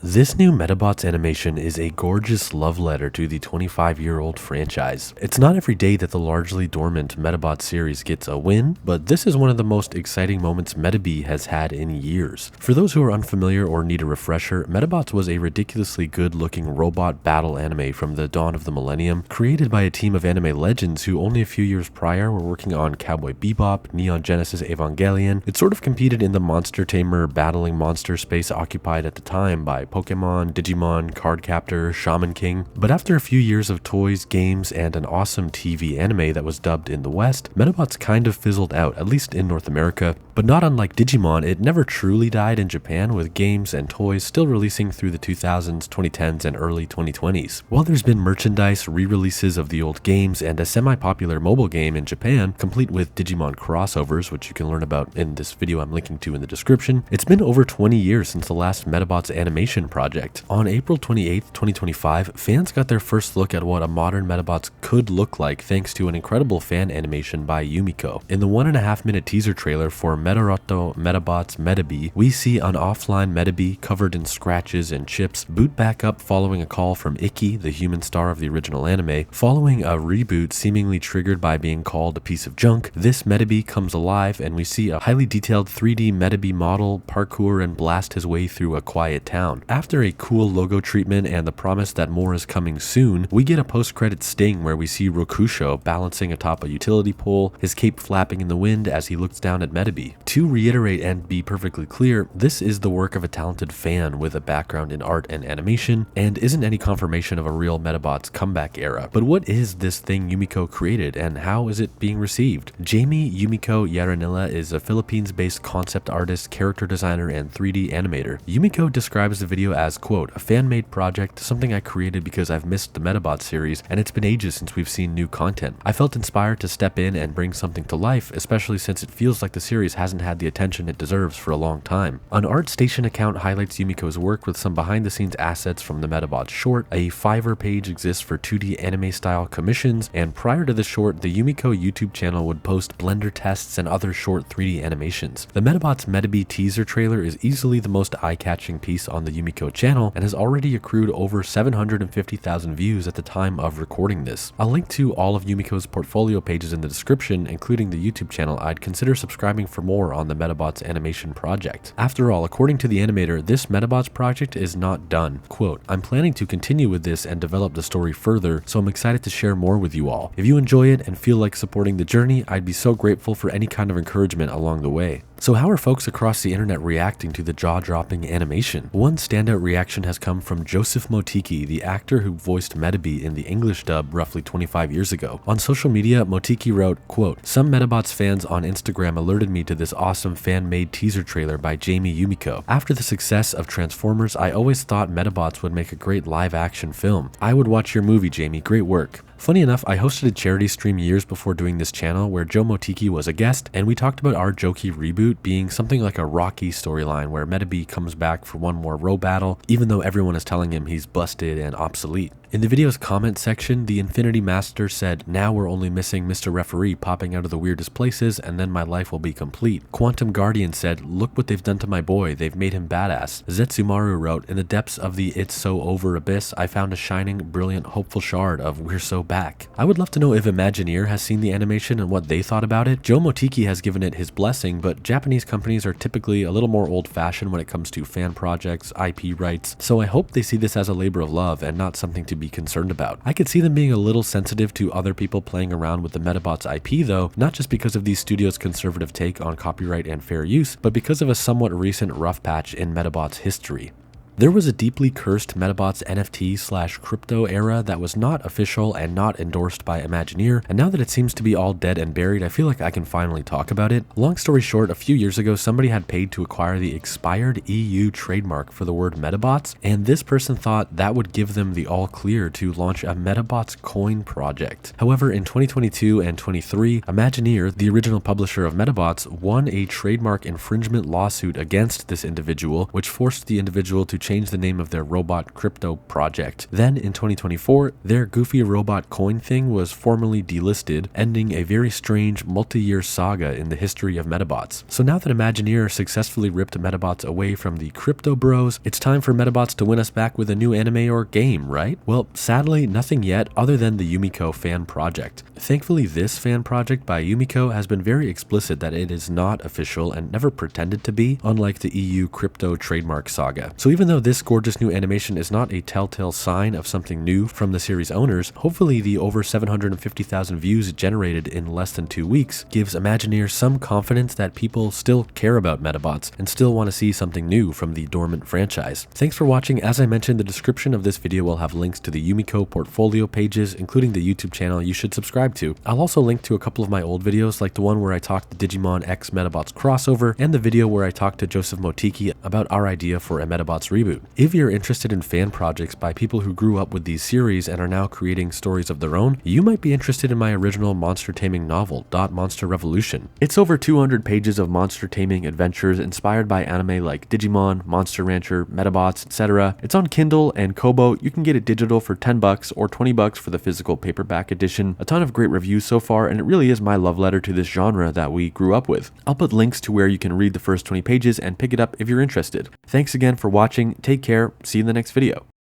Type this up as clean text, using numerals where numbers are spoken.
This new Medabots animation is a gorgeous love letter to the 25-year-old franchise. It's not every day that the largely dormant Medabots series gets a win, but this is one of the most exciting moments Medabi has had in years. For those who are unfamiliar or need a refresher, Medabots was a ridiculously good-looking robot battle anime from the dawn of the millennium, created by a team of anime legends who only a few years prior were working on Cowboy Bebop, Neon Genesis Evangelion. It sort of competed in the monster tamer battling monster space occupied at the time by Pokemon, Digimon, Cardcaptor, Shaman King. But after a few years of toys, games, and an awesome TV anime that was dubbed in the West, Medabots kind of fizzled out, at least in North America. But not unlike Digimon, it never truly died in Japan, with games and toys still releasing through the 2000s, 2010s, and early 2020s. While there's been merchandise, re-releases of the old games, and a semi-popular mobile game in Japan, complete with Digimon crossovers, which you can learn about in this video I'm linking to in the description, it's been over 20 years since the last Medabots animation project. On April 28, 2025, fans got their first look at what a modern Medabots could look like thanks to an incredible fan animation by Yumico. In the 1.5-minute teaser trailer for Medaroto Medabots Medabi, we see an offline Medabi covered in scratches and chips boot back up following a call from Ikki, the human star of the original anime. Following a reboot seemingly triggered by being called a piece of junk, this Medabi comes alive and we see a highly detailed 3D Medabi model parkour and blast his way through a quiet town. After a cool logo treatment and the promise that more is coming soon, we get a post-credit sting where we see Rokusho balancing atop a utility pole, his cape flapping in the wind as he looks down at Medabi. To reiterate and be perfectly clear, this is the work of a talented fan with a background in art and animation, and isn't any confirmation of a real Medabots comeback era. But what is this thing Yumico created, and how is it being received? Jamie Yumico Yaranilla is a Philippines-based concept artist, character designer, and 3D animator. Yumico describes the video as, quote, a fan-made project, something I created because I've missed the Medabots series, and it's been ages since we've seen new content. I felt inspired to step in and bring something to life, especially since it feels like the series hasn't had the attention it deserves for a long time. An ArtStation account highlights Yumico's work with some behind-the-scenes assets from the Medabots short, a Fiverr page exists for 2D anime-style commissions, and prior to the short, the Yumico YouTube channel would post Blender tests and other short 3D animations. The Medabots Medabi teaser trailer is easily the most eye-catching piece on the Yumico channel and has already accrued over 750,000 views at the time of recording this. I'll link to all of Yumico's portfolio pages in the description, including the YouTube channel. I'd consider subscribing for more on the Medabots animation project. After all, according to the animator, this Medabots project is not done. Quote, I'm planning to continue with this and develop the story further, so I'm excited to share more with you all. If you enjoy it and feel like supporting the journey, I'd be so grateful for any kind of encouragement along the way. So how are folks across the internet reacting to the jaw-dropping animation? One standout reaction has come from Joseph Motiki, the actor who voiced Medabi in the English dub roughly 25 years ago. On social media, Motiki wrote, quote, some Medabots fans on Instagram alerted me to this awesome fan-made teaser trailer by Jamie Yumico. After the success of Transformers, I always thought Medabots would make a great live-action film. I would watch your movie, Jamie. Great work. Funny enough, I hosted a charity stream years before doing this channel where Joe Motiki was a guest, and we talked about our jokey reboot being something like a Rocky storyline where Medabi comes back for one more row battle, even though everyone is telling him he's busted and obsolete. In the video's comment section, the Infinity Master said, now we're only missing Mr. Referee popping out of the weirdest places and then my life will be complete. Quantum Guardian said, look what they've done to my boy, they've made him badass. Zetsumaru wrote, in the depths of the It's So Over abyss, I found a shining, brilliant, hopeful shard of We're So Back. I would love to know if Imagineer has seen the animation and what they thought about it. Joe Motiki has given it his blessing, but Japanese companies are typically a little more old-fashioned when it comes to fan projects, IP rights, so I hope they see this as a labor of love and not something to be concerned about. I could see them being a little sensitive to other people playing around with the Medabots IP though, not just because of these studios' conservative take on copyright and fair use, but because of a somewhat recent rough patch in Medabots history. There was a deeply cursed Medabots NFT/crypto era that was not official and not endorsed by Imagineer, and now that it seems to be all dead and buried, I feel like I can finally talk about it. Long story short, a few years ago, somebody had paid to acquire the expired EU trademark for the word Medabots, and this person thought that would give them the all clear to launch a Medabots coin project. However, in 2022 and 23, Imagineer, the original publisher of Medabots, won a trademark infringement lawsuit against this individual, which forced the individual to changed the name of their robot crypto project. Then in 2024, their goofy robot coin thing was formally delisted, ending a very strange multi-year saga in the history of Medabots. So now that Imagineer successfully ripped Medabots away from the crypto bros, it's time for Medabots to win us back with a new anime or game, right? Well, sadly, nothing yet other than the Yumico fan project. Thankfully, this fan project by Yumico has been very explicit that it is not official and never pretended to be, unlike the EU crypto trademark saga. So even though this gorgeous new animation is not a telltale sign of something new from the series owners, hopefully the over 750,000 views generated in less than 2 weeks gives Imagineer some confidence that people still care about Medabots and still want to see something new from the dormant franchise. Thanks for watching. As I mentioned, the description of this video will have links to the Yumico portfolio pages, including the YouTube channel you should subscribe to. I'll also link to a couple of my old videos, like the one where I talked the Digimon X Medabots crossover and the video where I talked to Joseph Motiki about our idea for a Medabots reboot. If you're interested in fan projects by people who grew up with these series and are now creating stories of their own, you might be interested in my original monster taming novel, Monster Revolution. It's over 200 pages of monster taming adventures inspired by anime like Digimon, Monster Rancher, Medabots, etc. It's on Kindle and Kobo. You can get it digital for $10 or $20 for the physical paperback edition. A ton of great reviews so far, and it really is my love letter to this genre that we grew up with. I'll put links to where you can read the first 20 pages and pick it up if you're interested. Thanks again for watching. Take care. See you in the next video.